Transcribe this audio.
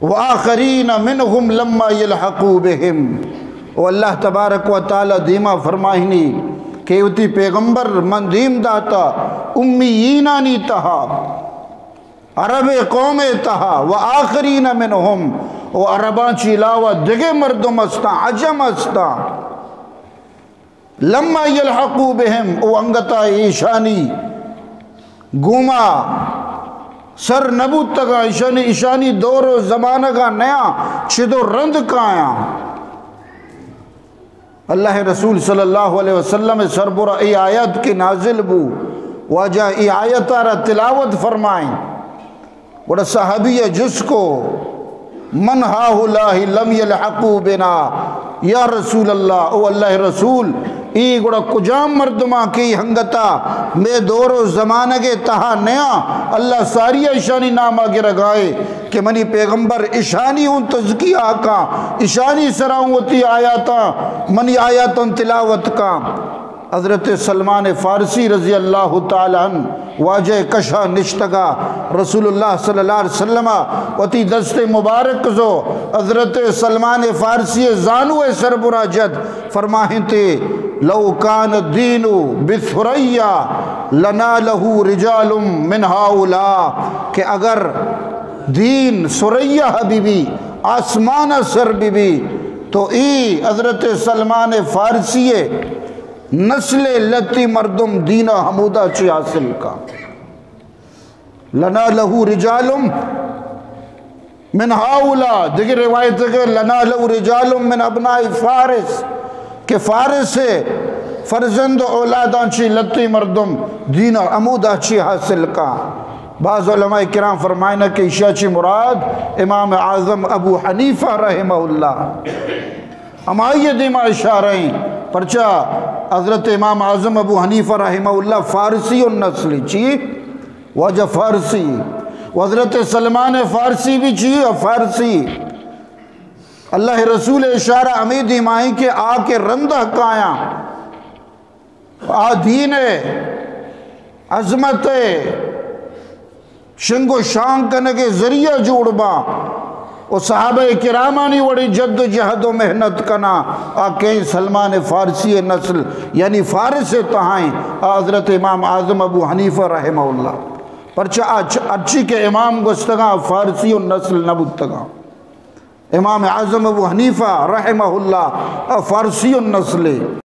व आखरीन मिनहुम लम्मा यलहक़ू बिहिम। ओ अल्लाह तबारक व तआला दीमा फरमाहिनी के उती पैगंबर मन दीम दाता उम्मीयीनानी तहा अरब कौम तहा व आखरीन मिनहुम ओ अरबांची अलावा दिगे मर्दुम अस्ता अजम अस्ता लम्मा यलहक़ू बिहिम ओ अंगता ईशानी गुमा सर नबूत का ईशानी दौर ज़माना का नया छिदो रंद काया अल्लाह रसूल सल्लल्लाहु अलैहि वसल्लम सरबुरा ए आयत के नाजिल बू वाजा ए आयत आरा तिलावत फरमाएं बड़ा सहाबी है जिसको मन हाहुलाही लम यलहक़ू बिना या रसूल अल्लाह ओ अल्लाह रसूल ई गुड़ा कुजाम मर्दमा की हंगता मैं दौरो ज़माना के तहा नया अल्लाह सारिया ईशानी नाम आगे रगाए कि मनी पैगंबर ईशानी हूँ तज़किया का ईशानी सराऊँ होती आयाता मनी आयातन तिलावत का। हज़रत सलमान फ़ारसी रज़ी अल्लाह ताला अन्हु वाजे कशा निश्तगा रसूलुल्लाह सल्लल्लाहु अलैहि वसल्लम वती दस्ते मुबारक जो हज़रत सलमान फ़ारसी जानू सरबुराजत फरमाहिते लौ कान दीनु बिथुरैया लना लहू रिजालुम मिन हाउला कि अगर दीन सुरैया हबीबी आसमान सर बीबी तो ई हज़रत सलमान फ़ारसी नस्ल लती मर्दुम दीना हमूदा ची हासिल का लना लहू रिजालुम मिन हाउला देखिए रिवायत के लना लहू रिजालुम मिन अबनाई फारिस के फारिस से फर्जंद औलादा ची लती मर्दुम दीना अमूदा ची हासिल का। बाज़ उलमाए किराम फरमाइना के ईशा ची मुराद इमाम आज़म अबू हनीफा रहमहुल्लाह अमायत दिमा इशारें परचा हज़रत इमाम आज़म अबू हनीफा रहमहुल्लाह फ़ारसी और नस्ली ची वजह फ़ारसी हज़रत सलमान फ़ारसी भी ची और फ़ारसी अल्लाह रसूल इशारा अमीदी माही के आके रंदा काया आदीन अजमत शिंगो शान करने के जरिया जोड़बा और सहाबे किरामानी बड़ी जद्द जहद मेहनत कना आके सलमान फ़ारसी नस्ल यानी फ़ारिस तहाई हज़रत इमाम आज़म अबू हनीफा रहमहुल्लाह परचा अच्छी के इमाम गुस्तगा फ़ारसी नस्ल नबुतगा इमाम आज़म अबू हनीफा रहमहुल्लाह फ़ारसी नस्ल।